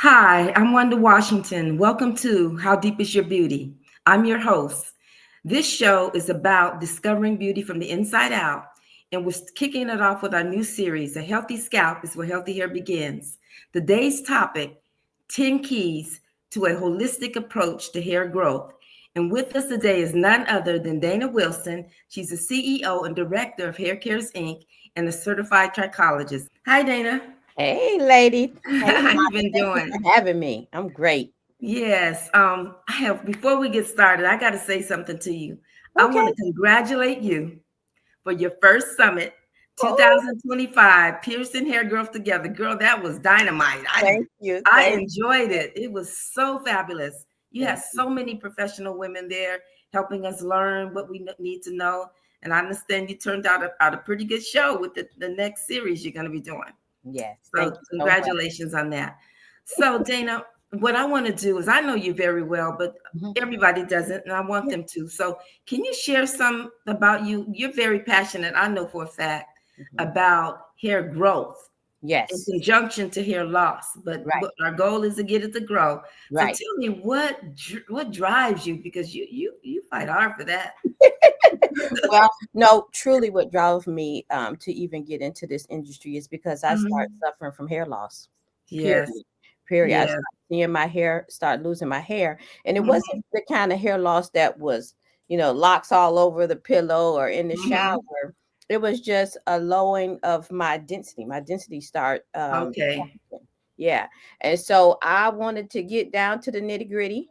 Hi, I'm Wanda Washington. Welcome to How Deep Is Your Beauty? I'm your host. This show is about discovering beauty from the inside out, and we're kicking it off with our new series, A Healthy Scalp is Where Healthy Hair Begins. Today's topic, 10 Keys to a Holistic Approach to Hair Growth. And with us today is none other than Dana Wilson. She's the CEO and Director of Hair Cares Inc. and a Certified Trichologist. Hi, Dana. Hey, lady. Hey, How you Wanda. been Thank you doing? for having me. I'm great. Yes. I have before we get started, I got to say something to you. I want Okay. to congratulate you for your first summit, Oh, 2025, Pearson Hair Growth Together. Girl, that was dynamite. I thank you. I Thank enjoyed it. It was so fabulous. You had thank you. so many professional women there helping us learn what we need to know. And I understand you turned out a pretty good show with the next series you're going to be doing. Yes, thank So you so much. congratulations on that. So Dana, what I want to do is I know you very well, but Mhm. everybody doesn't, and I want Yeah. them to. So can you share some about you? You're very passionate, I know for a fact, Mhm. about hair growth in Yes, conjunction to hair loss. But right, our goal is to get it to grow. So right. tell me what drives you because you fight hard for that. Well, no, truly what drove me to even get into this industry is because I started Mhm. suffering from hair loss. Period. Yes. Period. I Yeah. started seeing my hair start losing my hair. And it wasn't Mhm. the kind of hair loss that was, locks all over the pillow or in the shower. Mhm. It was just a lowering of my density. My density start Okay. yeah. And so I wanted to get down to the nitty gritty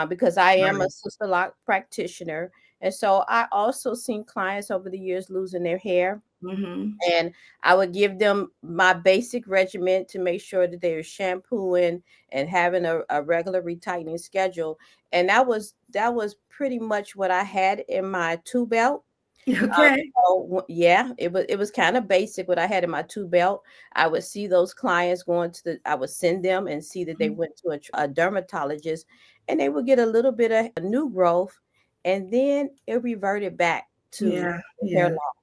because I am a Right. sister lock practitioner. And so I also seen clients over the years losing their hair. Mhm. And I would give them my basic regimen to make sure that they were shampooing and having a regular retightening schedule. And that was pretty much what I had in my tool belt. Okay. Yeah, it was kind of basic what I had in my tool belt. I would see those clients I would send them and see that they went to a dermatologist, and they would get a little bit of new growth, and then it reverted back to Yeah, hair yeah, loss.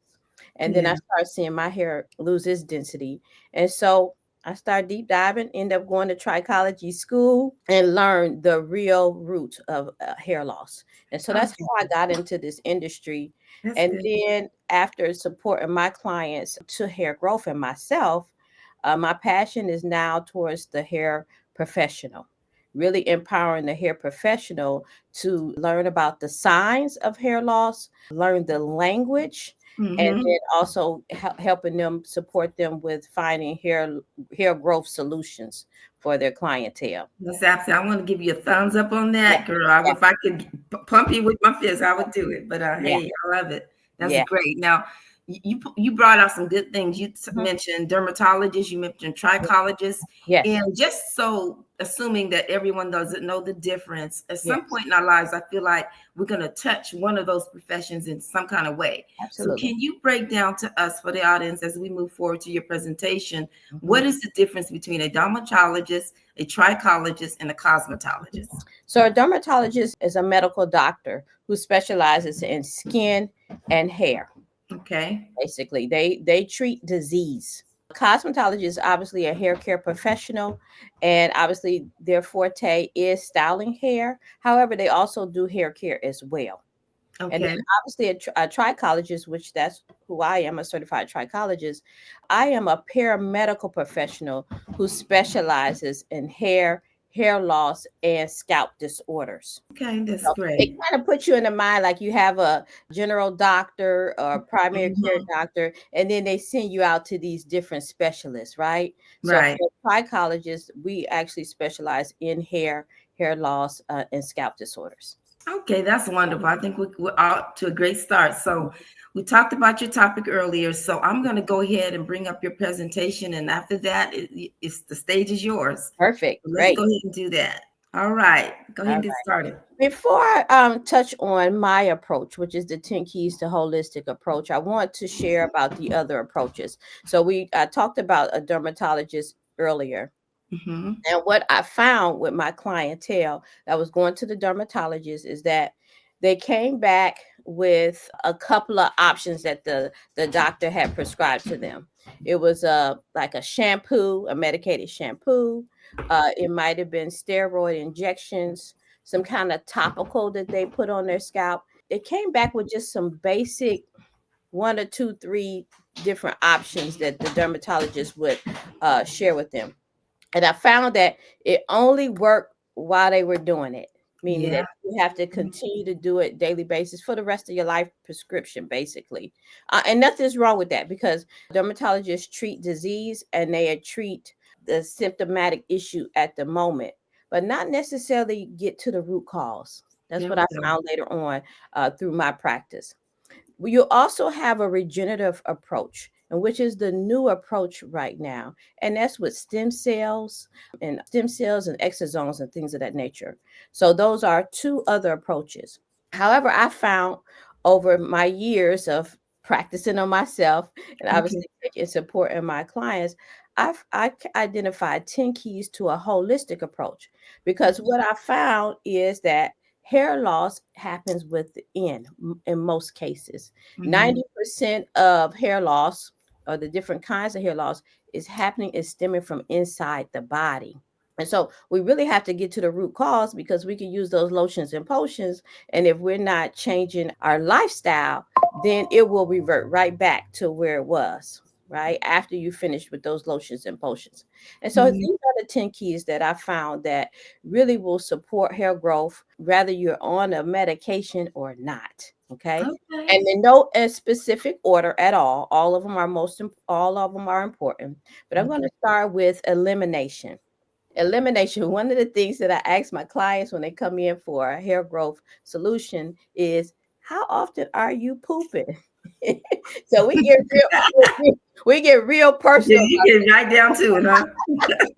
And then I yeah. started seeing my hair lose its density. And so I started deep diving, end up going to trichology school and learned the real root of hair loss. And so that's Okay, how I got into this industry. that's And good. then after supporting my clients to hair growth and myself, my passion is now towards the hair professional, really empowering the hair professional to learn about the signs of hair loss, learn the language, and Mhm. then also helping them support them with finding hair growth solutions for their clientele. That's absolutely. I want to give you a thumbs up on Yeah, that, girl. If I could pump you with my fist, I would do it. But yeah, hey, I love it. That's yeah. great. Now, you brought out some good things. You Mhm. mentioned dermatologists, you mentioned trichologists, Yes, and just so assuming that everyone doesn't know the difference, at some yes, point in our lives, I feel like we're going to touch one of those professions in some kind of way. So, absolutely. can you break down to us for the audience as we move forward to your presentation? Mhm. What is the difference between a dermatologist, a trichologist, and a cosmetologist? So, a dermatologist is a medical doctor who specializes in skin and hair. Okay. Basically, they treat disease. Cosmetologist is obviously a hair care professional, and obviously their forte is styling hair. However, they also do hair care as well. And then Okay. obviously a trichologist, which that's who I am, a certified trichologist. I am a paramedical professional who specializes in hair loss, and scalp disorders. Okay. That's So it great. kind of puts you in the mind like you have a general doctor or a primary care Mhm. doctor, and then they send you out to these different specialists, right? So Right. for trichologists, we actually specialize in hair loss, and scalp disorders. Okay. That's wonderful. I think we're out to a great start. So, we talked about your topic earlier. So, I'm going to go ahead and bring up your presentation. And after that, it's the stage is yours. Perfect. So let's Great. go ahead and do that. All right. Go ahead All and get right. started. Before I touch on my approach, which is the 10 keys to holistic approach, I want to share about the other approaches. So we talked about a dermatologist earlier. Hmm. And what I found with my clientele that was going to the dermatologist is that they came back with a couple of options that the doctor had prescribed to them. It was like a shampoo, a medicated shampoo. It might have been steroid injections, some kind of topical that they put on their scalp. It came back with just some basic one or two, three different options that the dermatologist would share with them. And I found that it only worked while they were doing it, meaning Yeah. that you have to continue to do it daily basis for the rest of your life prescription, basically. And nothing's wrong with that because dermatologists treat disease and they treat the symptomatic issue at the moment, but not necessarily get to the root cause. That's There what we I go. found later on through my practice. You also have a regenerative approach, and which is the new approach right now, and that's with stem cells and exosomes and things of that nature. So those are two other approaches. However, I found over my years of practicing on myself and Okay. obviously taking support in my clients, I identified 10 keys to a holistic approach because what I found is that hair loss happens within in most cases. Hmm. 90% of hair loss or the different kinds of hair loss is stemming from inside the body. And so we really have to get to the root cause because we can use those lotions and potions. And if we're not changing our lifestyle, then it will revert right back to where it was, right? After you finish with those lotions and potions. And so Hmm. these are the 10 keys that I found that really will support hair growth, whether you're on a medication or not. Okay. Okay. And in no specific order at all. All of them are important. But I'm going Okay. to start with elimination. Elimination. One of the things that I ask my clients when they come in for a hair growth solution is, how often are you pooping? So we get real Yeah, personal. you get right down to it, huh? Okay.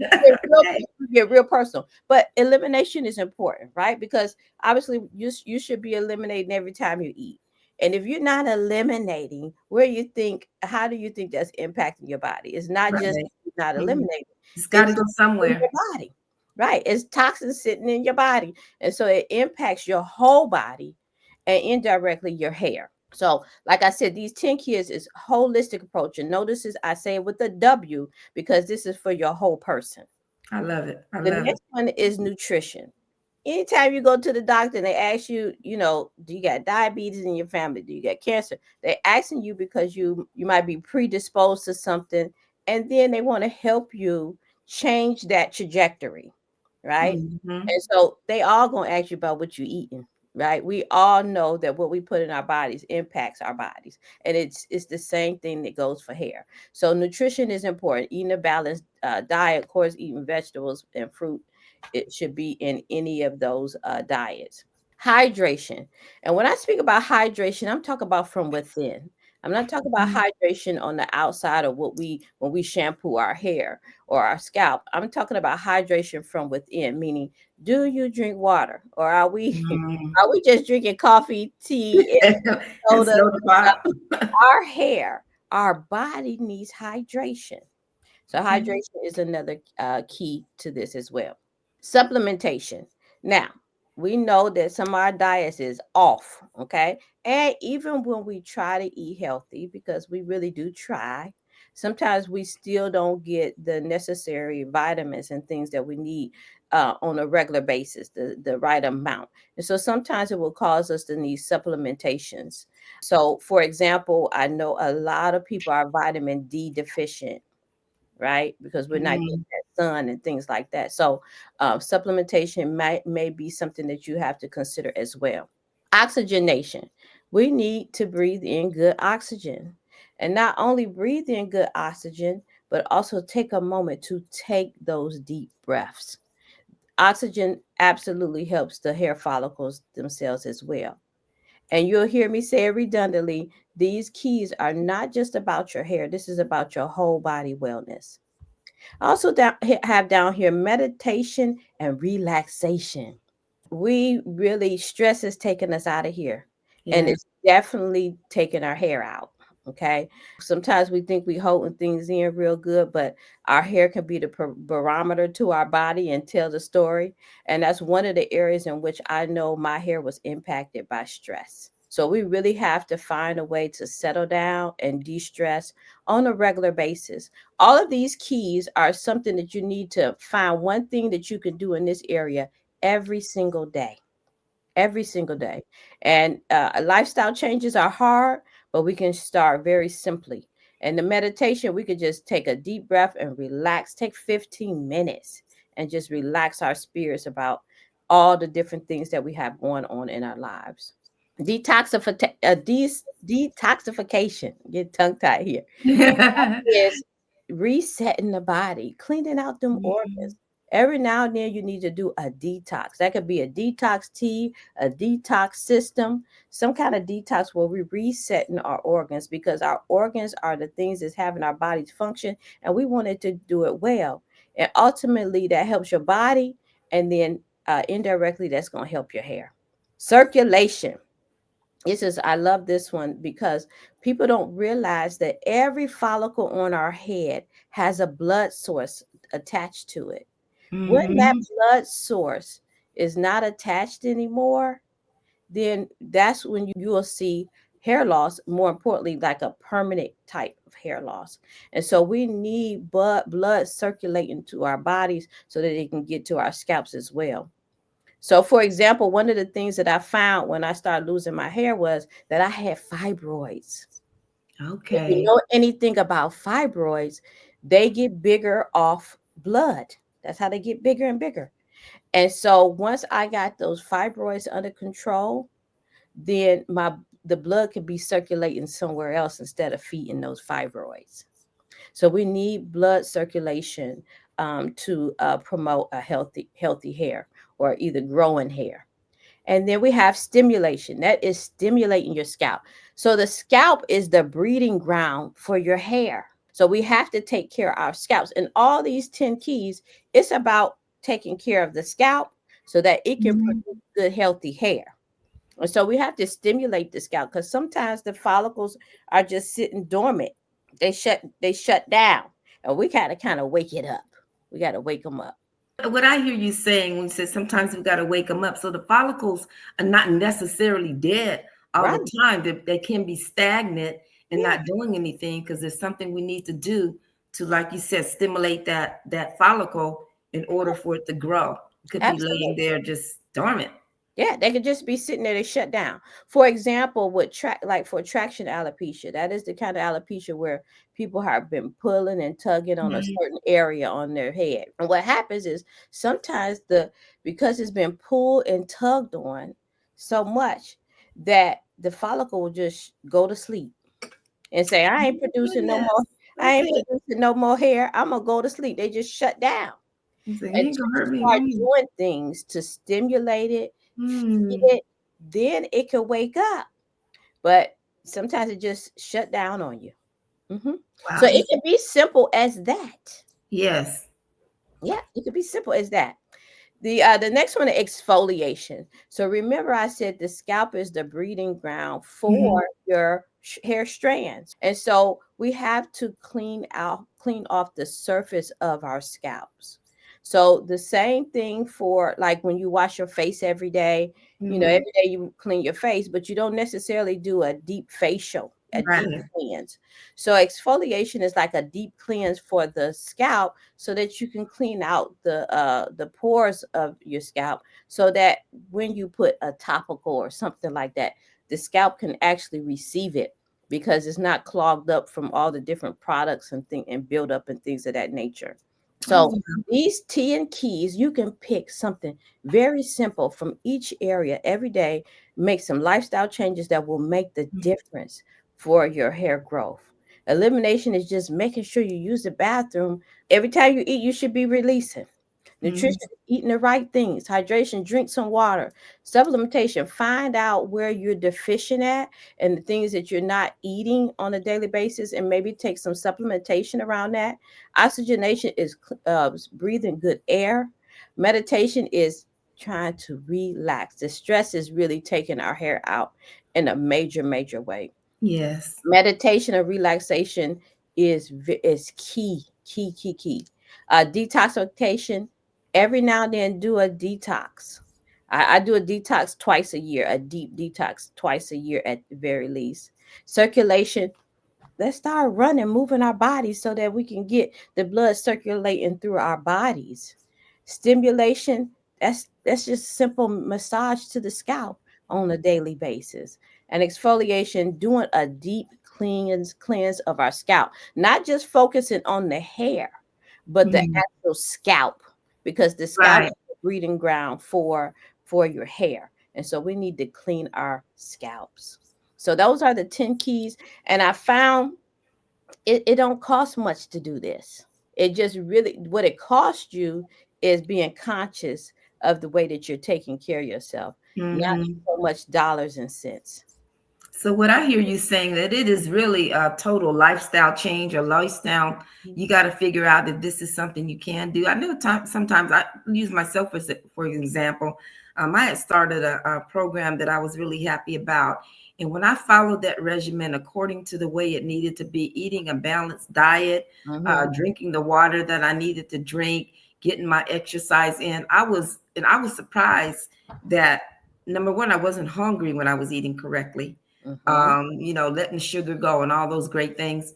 Get real personal. But elimination is important, right? Because obviously you should be eliminating every time you eat. And if you're not eliminating, how do you think that's impacting your body? It's not just Right. not Mhm. eliminating, It's got to it's go in somewhere. your body, right? It's toxins sitting in your body. And so it impacts your whole body and indirectly your hair. So, like I said, these 10 keys is holistic approach. And notice I say it with a W because this is for your whole person. I love it. I The love it. next one is nutrition. Anytime you go to the doctor and they ask you, do you got diabetes in your family? Do you got cancer? They're asking you because you might be predisposed to something, and then they want to help you change that trajectory, right? Hmm. And so they all gonna ask you about what you eating, right? We all know that what we put in our bodies impacts our bodies, and it's the same thing that goes for hair. So nutrition is important. Eating a balanced diet, of course, eating vegetables and fruit. It should be in any of those diets. Hydration. And when I speak about hydration, I'm talking about from within. I'm not talking about hydration on the outside of what we when we shampoo our hair or our scalp. I'm talking about hydration from within, meaning do you drink water or are we Mm. are we just drinking coffee, tea, and And soda? soda pop. Our hair, our body needs hydration. So Okay. hydration is another key to this as well. Supplementation. Now, we know that some of our diets is off, okay? And even when we try to eat healthy, because we really do try, sometimes we still don't get the necessary vitamins and things that we need on a regular basis, the right amount. And so sometimes it will cause us to need supplementations. So, for example, I know a lot of people are vitamin D deficient, right? Because we're not getting Mm. that sun and things like that. So, supplementation may be something that you have to consider as well. Oxygenation. We need to breathe in good oxygen. And not only breathe in good oxygen, but also take a moment to take those deep breaths. Oxygen absolutely helps the hair follicles themselves as well. And you'll hear me say it redundantly, these keys are not just about your hair, this is about your whole body wellness. I also have down here meditation and relaxation. We really, stress is taking us out of here, and Yeah. it's definitely taking our hair out. Okay. Sometimes we think we holding things in real good, but our hair can be the barometer to our body and tell the story. And that's one of the areas in which I know my hair was impacted by stress. So we really have to find a way to settle down and de-stress on a regular basis. All of these keys are something that you need to find one thing that you can do in this area every single day, every single day. And lifestyle changes are hard, but we can start very simply. And the meditation, we could just take a deep breath and relax, take 15 minutes and just relax our spirits about all the different things that we have going on in our lives. Detoxification, get tongue tied here, is resetting the body, cleaning out them organs. Mhm. Every now and then, you need to do a detox. That could be a detox tea, a detox system, some kind of detox where we're resetting our organs, because our organs are the things that's having our bodies function, and we want it to do it well. And ultimately, that helps your body, and then indirectly, that's going to help your hair. Circulation. This is, I love this one because people don't realize that every follicle on our head has a blood source attached to it. When that Mhm. blood source is not attached anymore, then that's when you will see hair loss, more importantly, like a permanent type of hair loss. And so we need blood circulating to our bodies so that it can get to our scalps as well. So, for example, one of the things that I found when I started losing my hair was that I had fibroids. If you Okay. know anything about fibroids, they get bigger off blood. That's how they get bigger and bigger. And so once I got those fibroids under control, then the blood could be circulating somewhere else instead of feeding those fibroids. So we need blood circulation to promote a healthy hair, or either growing hair. And then we have stimulation. That is stimulating your scalp. So the scalp is the breeding ground for your hair. So we have to take care of our scalps. And all these 10 keys, it's about taking care of the scalp so that it can Mhm. produce good, healthy hair. And so we have to stimulate the scalp, because sometimes the follicles are just sitting dormant. They shut down. And we gotta kind of wake it up. We gotta wake them up. What I hear you saying when you say sometimes we got to wake them up. So the follicles are not necessarily dead all Right. the time. They can be stagnant and Yeah, not doing anything because there's something we need to do to, like you said, stimulate that follicle in order for it to grow. It could be laying absolutely. there just dormant. Yeah, they could just be sitting there, they shut down. For example, with like for traction alopecia, that is the kind of alopecia where people have been pulling and tugging on a Mhm. certain area on their head. And what happens is sometimes because it's been pulled and tugged on so much that the follicle will just go to sleep and say, I ain't producing no more, Goodness, I that's ain't it. producing no more hair. I'm gonna go to sleep. They just shut down You say, you ain't until gonna you hurt me. start Mm. doing things to stimulate it, feed Mm. it, then it can wake up. But sometimes it just shut down on you. hmm So Wow. it can be simple as that. Yes. Yeah, it could be simple as that. The next one is exfoliation. So remember, I said the scalp is the breeding ground Mhm. for your hair strands, and so we have to clean off the surface of our scalps. So the same thing for like when you wash your face every day. Mhm. Every day you clean your face, but you don't necessarily do a deep facial, a deep Right. cleanse. So exfoliation is like a deep cleanse for the scalp so that you can clean out the pores of your scalp, so that when you put a topical or something like that, the scalp can actually receive it, because it's not clogged up from all the different products and build up and things of that nature. Oh, So these 10 keys, you can pick something very simple from each area every day, make some lifestyle changes that will make the yeah. difference for your hair growth. Elimination is just making sure you use the bathroom. Every time you eat, you should be releasing. Mhm. Nutrition, eating the right things, hydration, drink some water, supplementation, find out where you're deficient at and the things that you're not eating on a daily basis, and maybe take some supplementation around that. Oxygenation is breathing good air. Meditation is trying to relax. The stress is really taking our hair out in a major, major way. Yes. Meditation and relaxation is key. Detoxification. Every now and then, do a detox. I do a detox twice a year, a deep detox twice a year at the very least. Circulation, let's start running, moving our bodies so that we can get the blood circulating through our bodies. Stimulation, that's just simple massage to the scalp on a daily basis. And exfoliation, doing a deep cleanse of our scalp, not just focusing on the hair, but the Mhm. actual scalp, because the scalp Right. is the breeding ground for your hair. And so we need to clean our scalps. So those are the 10 keys. And I found it don't cost much to do this. It just really, what it costs you is being conscious of the way that you're taking care of yourself, not Mhm. so much dollars and cents. So what I hear you saying that it is really a total lifestyle change or lifestyle. Mhm. You got to figure out if this is something you can do. I know sometimes I use myself as for example. I had started a program that I was really happy about, and when I followed that regimen according to the way it needed to be, eating a balanced diet, Mhm. drinking the water that I needed to drink, getting my exercise in, I was surprised that number one, I wasn't hungry when I was eating correctly, Mhm. letting the sugar go and all those great things.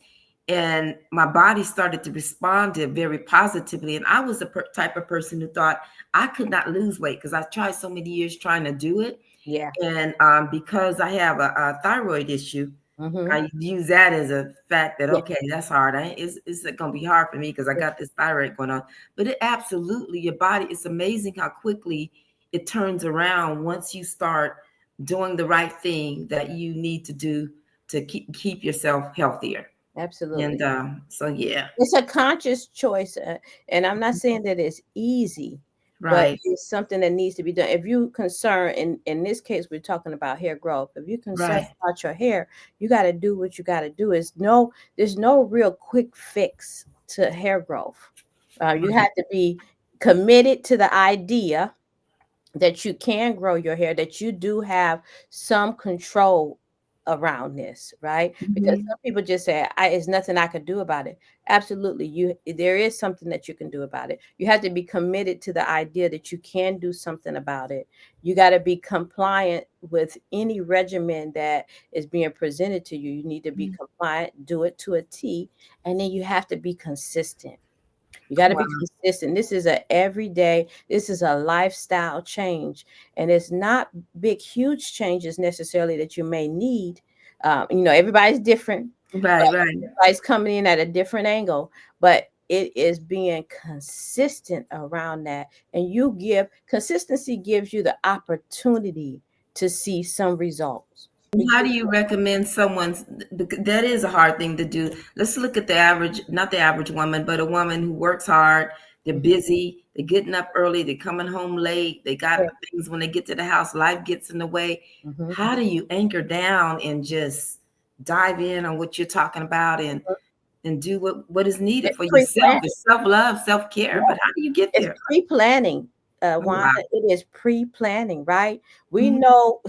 And my body started to respond to it very positively. And I was the type of person who thought I could not lose weight because I tried so many years trying to do it. Yeah. And because I have a thyroid issue, Mhm. I use that as a fact that, Yeah. okay, that's hard. It's going to be hard for me because I got this thyroid going on. But it absolutely, your body, it's amazing how quickly it turns around once you start doing the right thing that you need to do to keep yourself healthier. And Absolutely. so, yeah, It's a conscious choice, and I'm not saying that it's easy, but right, it's something that needs to be done. If you concern, in this case, we're talking about hair growth. If you're concerned right. about your hair, you got to do what you got to do. There's no real quick fix to hair growth. You Right. have to be committed to the idea that you can grow your hair, that you do have some control around this, right? Because Mhm. some people just say, "It's nothing I can do about it." Absolutely, there is something that you can do about it. You have to be committed to the idea that you can do something about it. You got to be compliant with any regimen that is being presented to you. You need to be compliant, do it to a T, and then you have to be consistent. You got to be Wow. consistent. This is a everyday, this is a lifestyle change. And it's not big, huge changes necessarily that you may need. Everybody's different, but Right, right. everybody's coming in at a different angle. But it is being consistent around that. And consistency gives you the opportunity to see some results. It How do gives you you, recommend someone's that is a hard thing to do. Let's look at the average, not the average woman, but a woman who works hard, they're Mhm. busy, they're getting up early, they're coming home late, they got Yeah. things when they get to the house, life gets in the way. Mhm. How do you anchor down and just dive in on what you're talking about and do what is needed It's for yourself? pre-planned. It's self-love, self-care, but how do you get It's there? pre-planning, Oh, wow. Wanda. It is pre-planning, right? We Mhm. know,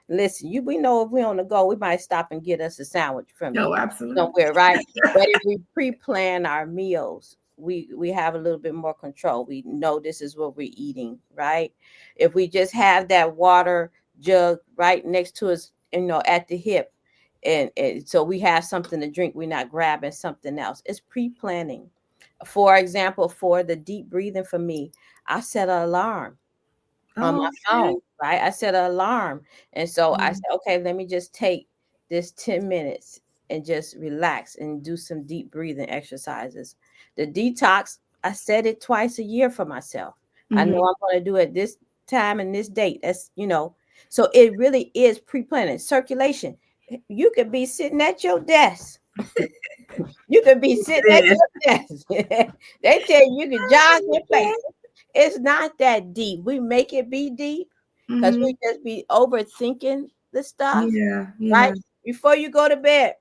listen, we know if we're on the go, we might stop and get us a sandwich from No, absolutely. somewhere, right? But if we pre-plan our meals, we have a little bit more control. We know this is what we're eating, right? If we just have that water jug right next to us, at the hip, and so we have something to drink, we're not grabbing something else. It's pre-planning. For example, for the deep breathing for me, I set an alarm on my Oh, phone, okay. right? I set an alarm. And so I Mhm. said, okay, let me just take this 10 minutes and just relax and do some deep breathing exercises. The detox, I set it twice a year for myself. I know Mhm. I'm going to do it this time and this date. So it really is pre planning. Circulation. You could be sitting at your desk. You could be sitting at It is. your desk. They tell you can jog in place. It's not that deep. We make it be deep because we Mhm. just be overthinking the stuff, Yeah, right? yeah. Before you go to bed,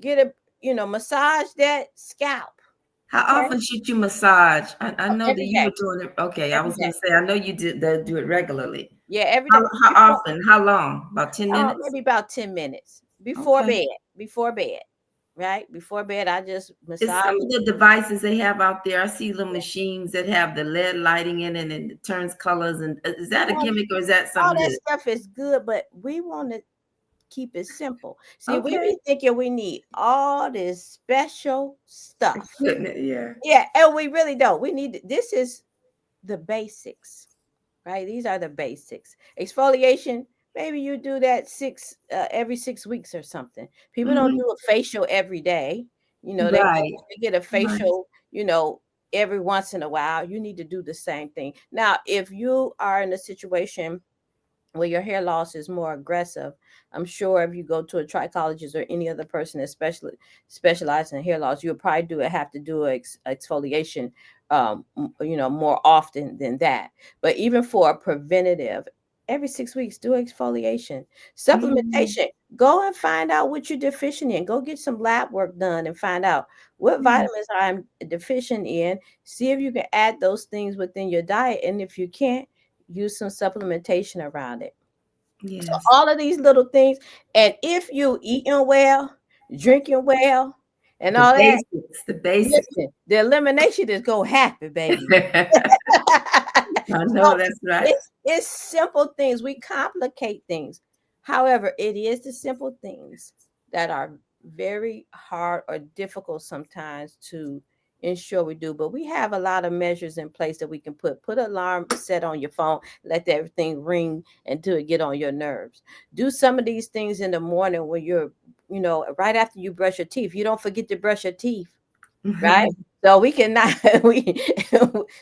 get massage that scalp. How Okay. often should you massage? I know that Every you day. were doing it. Okay, I Every was day. gonna say, I know you do it regularly. Yeah, every day. How often? How long? About 10 minutes? Maybe about 10 minutes before Okay. bed. Before bed. right? Before bed, I just It's massage. some of the devices they have out there. I see little machines that have the LED lighting in it and it turns colors. And is that a All, gimmick or is that all something that good? stuff is good, but we want to keep it simple. See, we Okay. be thinking we need all this special stuff. Equipment, yeah. Yeah, and we really don't. We need this is the basics, right? These are the basics. Exfoliation, maybe you do that every 6 weeks or something. People don't Hmm. do a facial every day. Right. They get a Right. facial, every once in a while. You need to do the same thing. Now, if you are in a situation where your hair loss is more aggressive, I'm sure if you go to a trichologist or any other person that specializes in hair loss, you'll probably have to do exfoliation, more often than that. But even for a preventative, every 6 weeks, do exfoliation. Mhm. Supplementation, go and find out what you're deficient in. Go get some lab work done and find out what Yeah. vitamins I'm deficient in. See if you can add those things within your diet. And if you can't, use some supplementation around it. So Yes. all of these little things, and if you eating well, drinking well, and The all that, basics. The basics. listen, the elimination is go happen, baby. I know So that's right. it's simple things. We complicate things. However, it is the simple things that are very hard or difficult sometimes to ensure we do. But we have a lot of measures in place that we can put an alarm set on your phone, let everything ring until it get on your nerves. Do some of these things in the morning when you're, right after you brush your teeth. You don't forget to brush your teeth, right? So we cannot we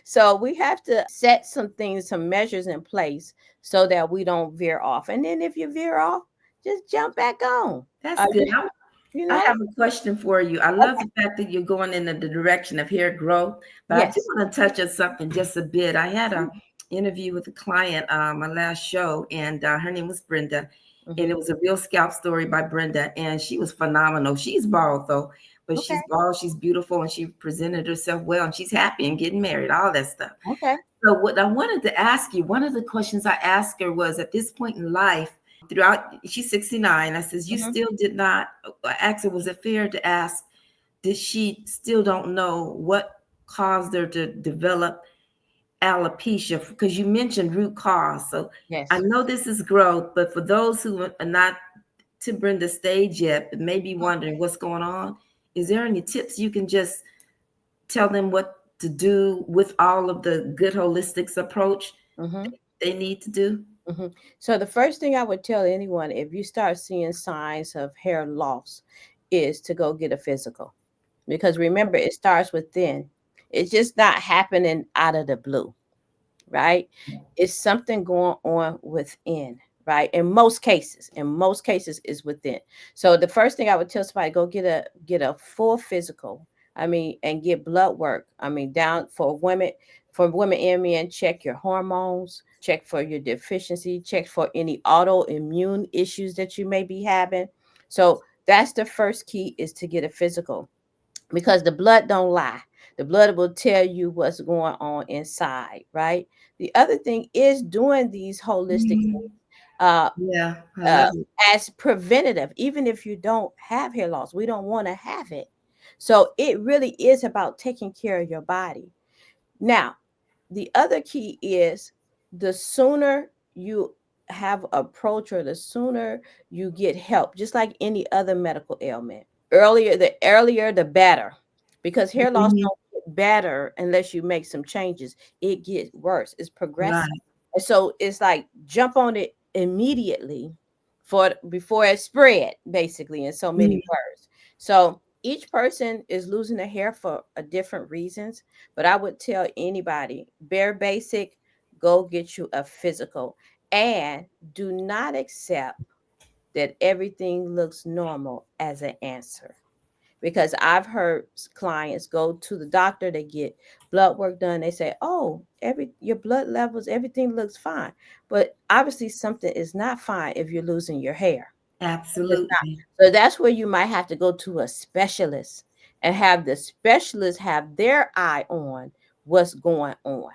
so we have to set some things, some measures in place so that we don't veer off. And then if you veer off, just jump back on. That's good. You, you I know? have a question for you. I love Okay. the fact that you're going in the direction of hair growth, but I do Yes. want to touch on something just a bit. I had a interview with a client, my last show, and her name was Brenda, and Mm-hmm. it was a real scalp story by Brenda, and she was phenomenal. She's bald though, but Okay. she's bald, she's beautiful, and she presented herself well, and she's happy and getting married, all that stuff. Okay. So what I wanted to ask you, one of the questions I asked her was at this point in life, throughout, she's 69. I says, you Mm-hmm. still did not, I asked her, was it fair to ask, did she still don't know what caused her to develop alopecia? Because you mentioned root cause. So I Yes. know this is growth, but for those who are not to Brenda's stage yet, but maybe wondering what's going on, is there any tips you can just tell them what to do with all of the good holistics approach Mm-hmm. they need to do? Mm-hmm. So the first thing I would tell anyone if you start seeing signs of hair loss is to go get a physical. Because remember, it starts within. It's just not happening out of the blue, right? It's something going on within, right? In most cases is within. So the first thing I would tell somebody, go get a full physical. I mean, and get blood work. I mean, down for women and men, check your hormones, check for your deficiency, check for any autoimmune issues that you may be having. So that's the first key, is to get a physical, because the blood don't lie. The blood will tell you what's going on inside, right? The other thing is doing these holistic Mhm. uh, Yeah, I uh, love it. as preventative, even if you don't have hair loss. We don't want to have it. So it really is about taking care of your body. Now, the other key is the sooner you have approach, or the sooner you get help, just like any other medical ailment. The earlier the better, because hair loss Mhm. don't get better unless you make some changes. It gets worse. It's progressive. Right. And so it's like jump on it immediately for before it spread, basically, in so many Mhm. words. So each person is losing their hair for a different reasons, but I would tell anybody, bare basic, go get you a physical, and do not accept that everything looks normal as an answer. Because I've heard clients go to the doctor, they get blood work done, they say, "Oh, your blood levels, everything looks fine." But obviously something is not fine if you're losing your hair. It's not. Absolutely. So that's where you might have to go to a specialist and have the specialist have their eye on what's going on.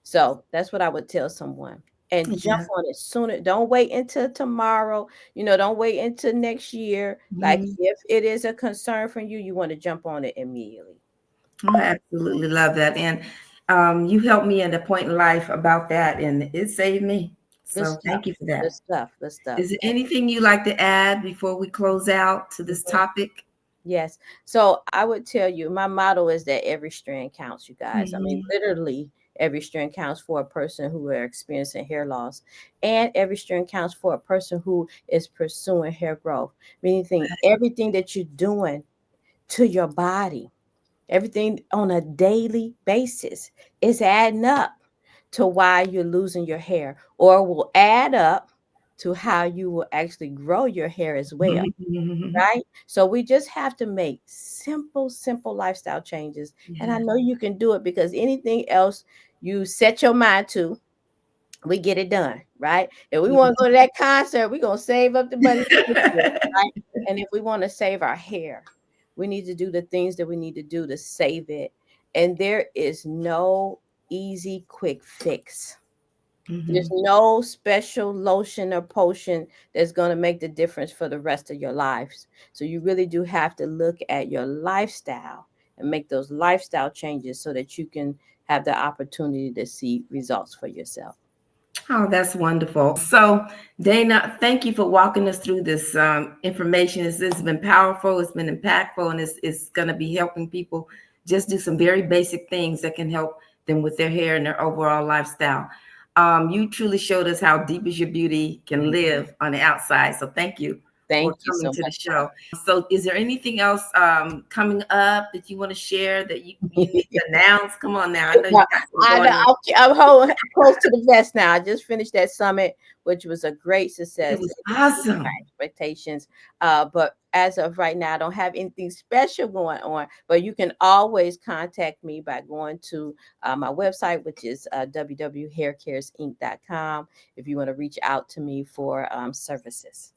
So that's what I would tell someone. and jump Yeah. on it sooner. Don't wait until tomorrow. Don't wait until next year. Like Mhm. if it is a concern for you, you want to jump on it immediately. I absolutely love that. And you helped me at a point in life about that, and it saved me. Good So stuff. thank you for Good that. stuff. Good stuff. Is there anything you like to add before we close out to this Mhm. topic? Yes. So I would tell you, my motto is that every strand counts, you guys. I mean, Mhm. literally, every strand counts for a person who are experiencing hair loss, and every strand counts for a person who is pursuing hair growth. Meaning, everything that you're doing to your body, everything on a daily basis is adding up to why you're losing your hair, or will add up to how you will actually grow your hair as well, right? So we just have to make simple, simple lifestyle changes. And I Yeah. know you can do it, because anything else you set your mind to, we get it done, right? If we want to go to that concert, we're going to save up the money to get there, right? And if we want to save our hair, we need to do the things that we need to do to save it. And there is no easy, quick fix. There's Mhm. no special lotion or potion that's going to make the difference for the rest of your lives. So you really do have to look at your lifestyle and make those lifestyle changes so that you can have the opportunity to see results for yourself. Oh, that's wonderful. So, Dana, thank you for walking us through this information. It's been powerful, it's been impactful, and it's going to be helping people just do some very basic things that can help them with their hair and their overall lifestyle. You truly showed us how deep is your beauty can live on the outside. So, thank you for Thank you coming so to the much. show. So, is there anything else coming up that you want to share that you need to announce? Come on now. I know you Yeah, got some going on. I'm close to the vest now. I just finished that summit, which was a great It success. was It exceeded my awesome. expectations. But as of right now, I don't have anything special going on. But you can always contact me by going to my website, which is www.haircaresinc.com, if you want to reach out to me for services.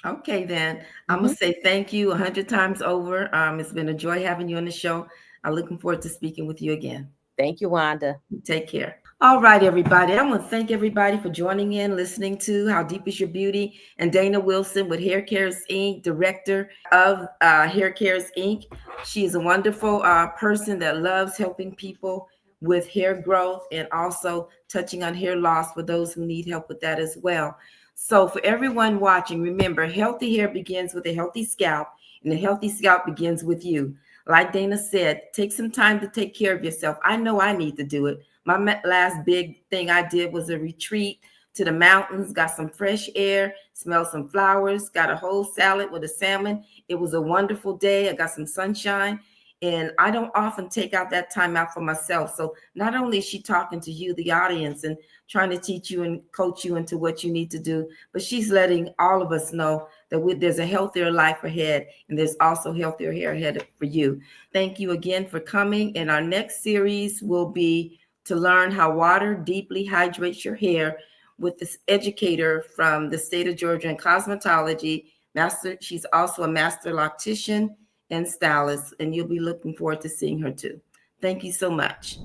Okay, then I'm gonna Mhm. say thank you 100 times over. It's been a joy having you on the show. I'm looking forward to speaking with you again. Thank you, Wanda. Take care. All right, everybody. I want to thank everybody for joining in, listening to How Deep Is Your Beauty, and Dana Wilson with Hair Cares Inc., director of Hair Cares Inc. She is a wonderful person that loves helping people with hair growth and also touching on hair loss for those who need help with that as well. So, for everyone watching, remember healthy hair begins with a healthy scalp, and a healthy scalp begins with you. Like Dana said, take some time to take care of yourself. I know I need to do it. My last big thing I did was a retreat to the mountains, got some fresh air, smelled some flowers, got a whole salad with a salmon. It was a wonderful day. I got some sunshine. And I don't often take out that time out for myself. So not only is she talking to you, the audience, and trying to teach you and coach you into what you need to do, but she's letting all of us know that there's a healthier life ahead, and there's also healthier hair ahead for you. Thank you again for coming. And our next series will be to learn how water deeply hydrates your hair with this educator from the state of Georgia in cosmetology. She's also a master loctician and stylist, and you'll be looking forward to seeing her too. Thank you so much.